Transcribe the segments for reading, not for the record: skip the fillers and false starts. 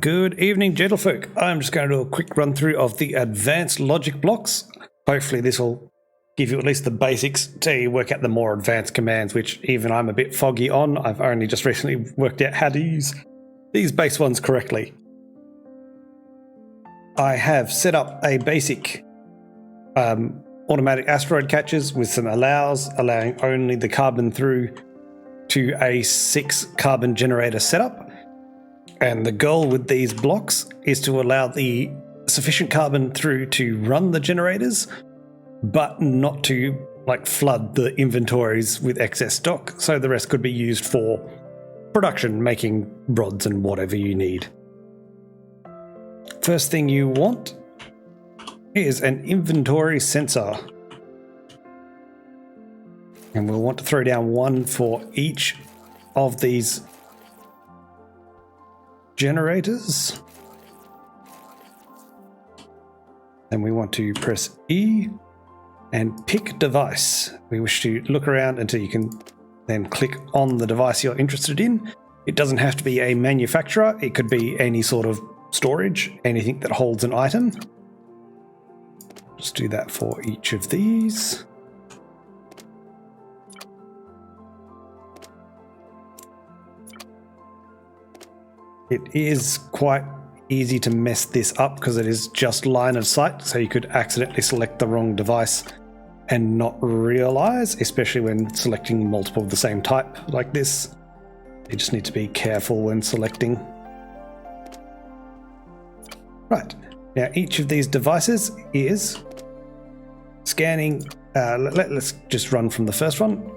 Good evening, gentlefolk. I'm just going to do a quick run through of the advanced logic blocks. Hopefully this will give you at least the basics to you work out the more advanced commands, which even I'm a bit foggy on. I've only just recently worked out how to use these base ones correctly. I have set up a basic automatic asteroid catchers with some allowing only the carbon through to a 6 carbon generator setup. And the goal with these blocks is to allow the sufficient carbon through to run the generators, but not to flood the inventories with excess stock, so the rest could be used for production, making rods and whatever you need. First thing you want is an inventory sensor. And we'll want to throw down one for each of these generators. Then we want to press E and pick device. We wish to look around until you can then click on the device you're interested in. It doesn't have to be a manufacturer. It could be any sort of storage, anything that holds an item. Just do that for each of these. It is quite easy to mess this up because it is just line of sight, so you could accidentally select the wrong device and not realize, especially when selecting multiple of the same type like this. You just need to be careful when selecting. Right, now each of these devices is scanning. Let's just run from the first one. Here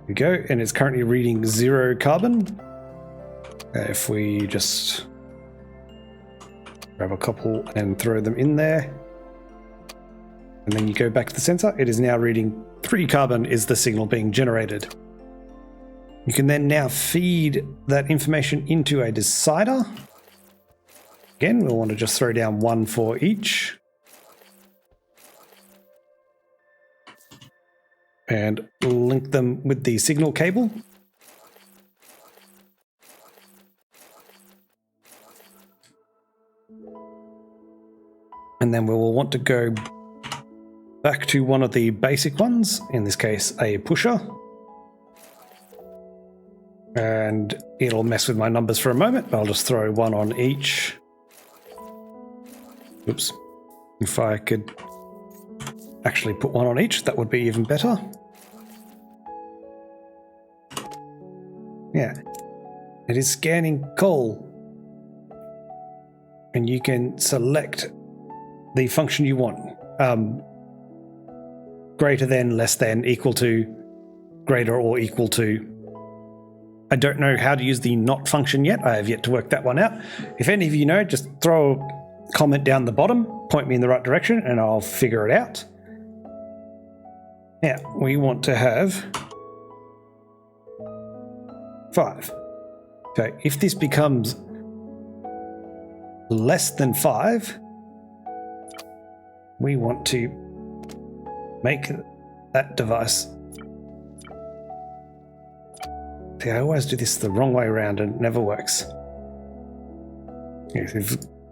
we go, and it's currently reading 0 carbon. If we just grab a couple and throw them in there, and then you go back to the sensor, it is now reading 3 carbon is the signal being generated. You can then now feed that information into a decider. Again, we'll want to just throw down one for each. And link them with the signal cable. And then we will want to go back to one of the basic ones, in this case a pusher. And it'll mess with my numbers for a moment, but I'll just throw one on each. Oops. If I could actually put one on each, that would be even better. Yeah. It is scanning coal. And you can select the function you want. Greater than, less than, equal to, greater or equal to. I don't know how to use the not function yet. I have yet to work that one out. If any of you know, just throw a comment down the bottom, point me in the right direction, and I'll figure it out. Now, we want to have 5. Okay, if this becomes less than 5, we want to make that device. See, I always do this the wrong way around and it never works.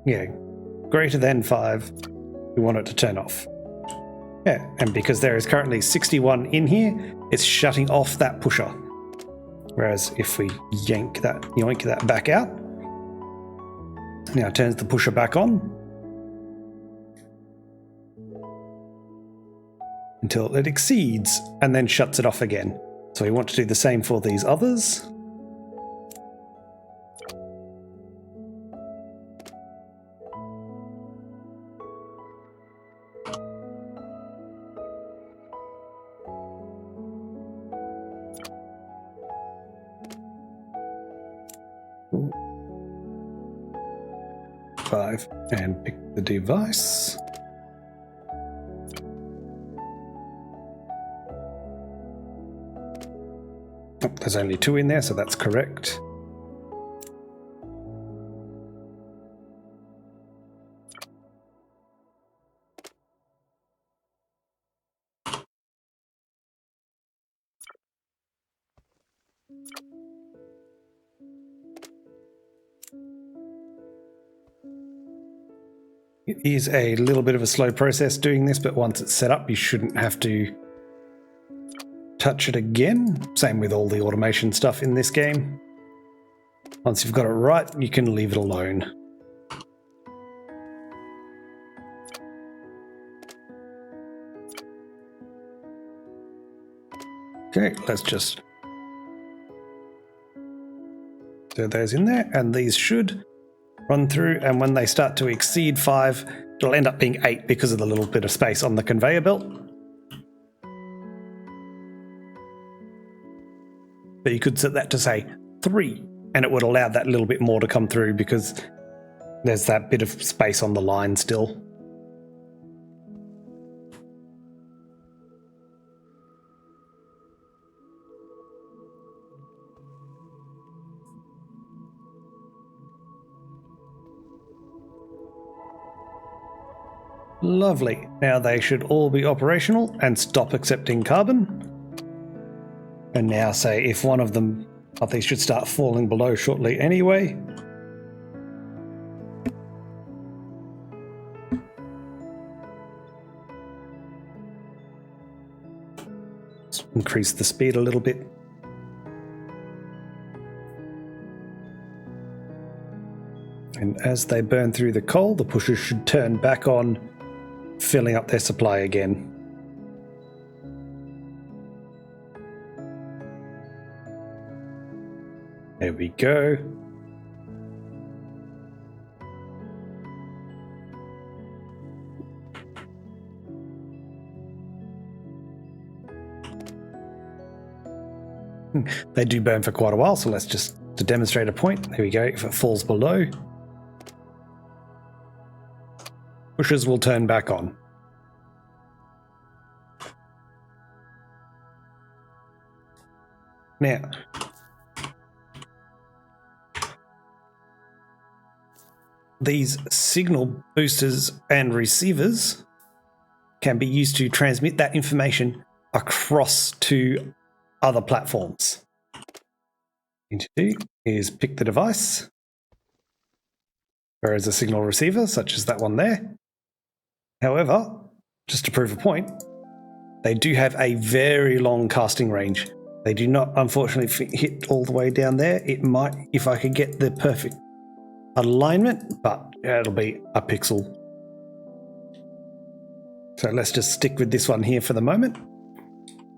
Yeah, greater than 5, we want it to turn off. Yeah, and because there is currently 61 in here, it's shutting off that pusher. Whereas if we yoink that back out, now it turns the pusher back on until it exceeds and then shuts it off again. So we want to do the same for these others. Ooh. 5, and pick the device. Oh, there's only 2 in there, so that's correct. It is a little bit of a slow process doing this, but once it's set up, you shouldn't have to touch it again. Same with all the automation stuff in this game. Once you've got it right, you can leave it alone. Okay, let's just throw those in there, and these should run through, and when they start to exceed 5, it'll end up being 8 because of the little bit of space on the conveyor belt. But you could set that to say 3, and it would allow that little bit more to come through because there's that bit of space on the line still. Lovely. Now they should all be operational and stop accepting carbon. And now say if one of them, these should start falling below shortly anyway. Let's increase the speed a little bit. And as they burn through the coal, the pushers should turn back on, filling up their supply again. There we go. They do burn for quite a while, so let's just, to demonstrate a point, there we go. If it falls below, pushers will turn back on. Now, these signal boosters and receivers can be used to transmit that information across to other platforms. What you do is pick the device, whereas a signal receiver, such as that one there. However, just to prove a point, they do have a very long casting range. They do not, unfortunately, hit all the way down there. It might, if I could get the perfect alignment, but it'll be a pixel. So let's just stick with this one here for the moment,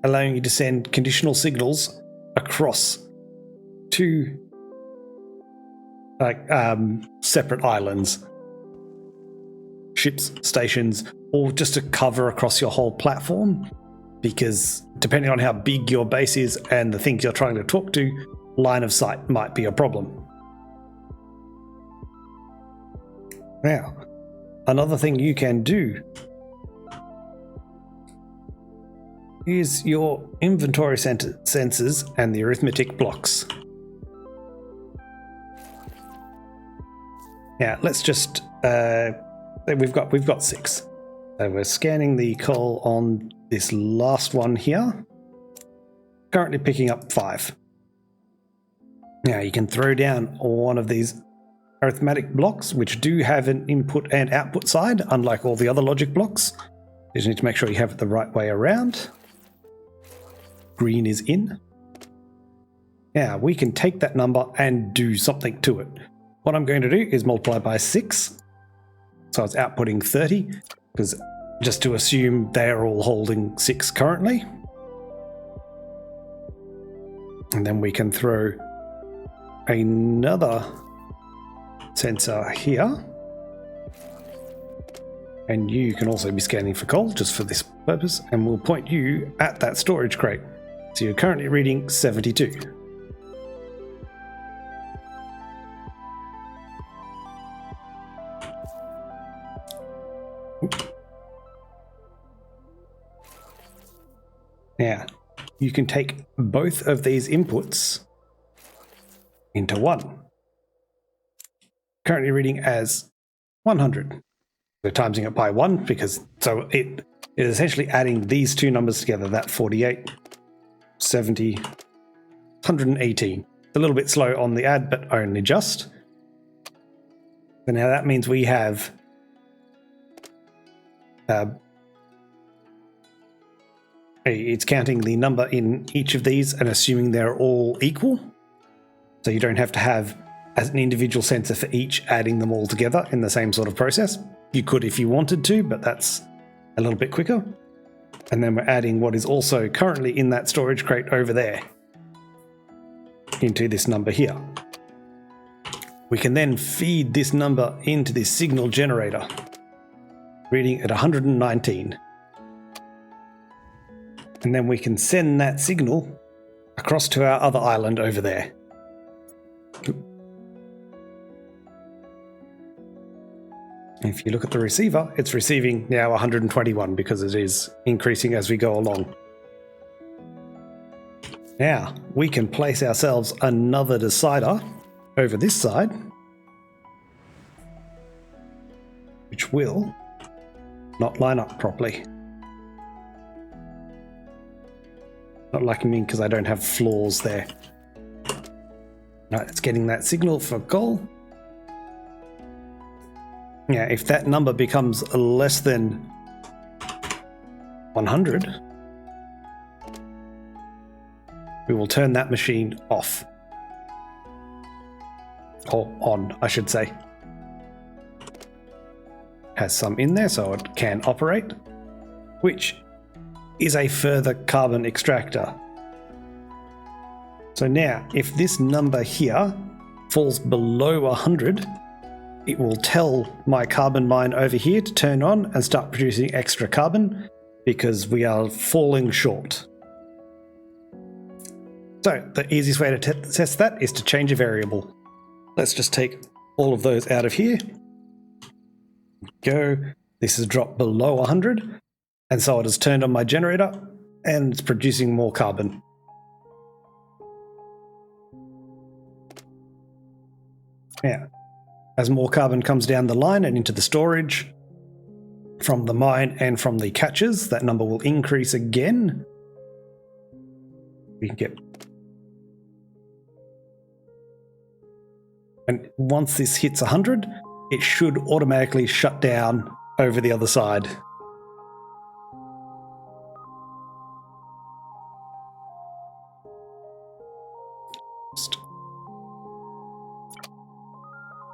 allowing you to send conditional signals across two separate islands, ships, stations, or just to cover across your whole platform, because depending on how big your base is and the things you're trying to talk to, line of sight might be a problem. Now, another thing you can do is your inventory sensors and the arithmetic blocks. Now, let's just we've got 6. So we're scanning the coal on this last one here. Currently picking up 5. Now you can throw down one of these arithmetic blocks, which do have an input and output side, unlike all the other logic blocks. You just need to make sure you have it the right way around. Green is in. Now we can take that number and do something to it. What I'm going to do is multiply by 6. So it's outputting 30, because just to assume they're all holding 6 currently. And then we can throw another sensor here. And you can also be scanning for coal just for this purpose, and we'll point you at that storage crate. So you're currently reading 72. Now, you can take both of these inputs into one. Currently reading as 100. We're timesing it by 1 because so it is essentially adding these two numbers together, that 48, 70, 118. It's a little bit slow on the add, but only just. So now that means we have it's counting the number in each of these and assuming they're all equal. So you don't have to have as an individual sensor for each, adding them all together in the same sort of process. You could if you wanted to, but that's a little bit quicker. And then we're adding what is also currently in that storage crate over there into this number here. We can then feed this number into this signal generator, reading at 119. And then we can send that signal across to our other island over there. If you look at the receiver, it's receiving now 121 because it is increasing as we go along. Now, we can place ourselves another decider over this side, which will not line up properly. Not like me because I don't have floors there. Right, it's getting that signal for goal. Yeah, if that number becomes less than 100, we will turn that machine off. Or on, I should say. Has some in there so it can operate, which is a further carbon extractor. So now, if this number here falls below 100, it will tell my carbon mine over here to turn on and start producing extra carbon because we are falling short. So the easiest way to test that is to change a variable. Let's just take all of those out of here. Go. This has dropped below 100, and so it has turned on my generator and it's producing more carbon. Yeah. As more carbon comes down the line and into the storage from the mine and from the catches, that number will increase again. We can get... And once this hits 100, it should automatically shut down over the other side.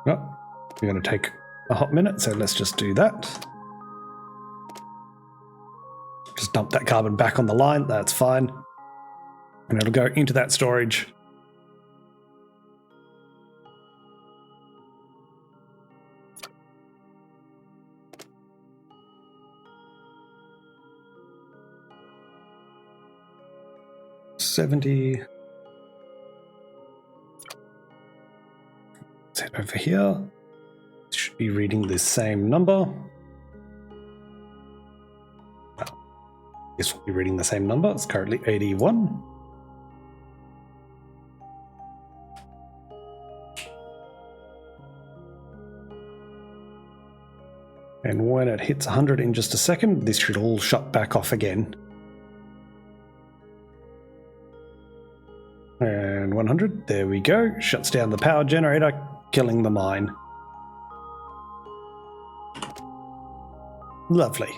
Oh, we're going to take a hot minute, so let's just do that. Just dump that carbon back on the line, that's fine. And it'll go into that storage. $70. Let's head over here. Should be reading the same number. Well, this will be reading the same number. It's currently 81. And when it hits 100 in just a second, this should all shut back off again. And 100, there we go. Shuts down the power generator, killing the mine. Lovely.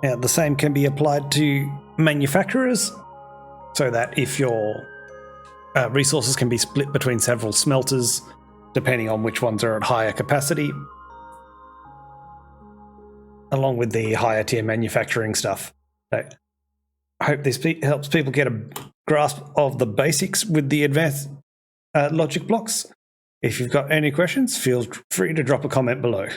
Now, the same can be applied to manufacturers, so that if your resources can be split between several smelters, depending on which ones are at higher capacity, along with the higher tier manufacturing stuff. So, I hope this helps people get a grasp of the basics with the advanced logic blocks. If you've got any questions, feel free to drop a comment below.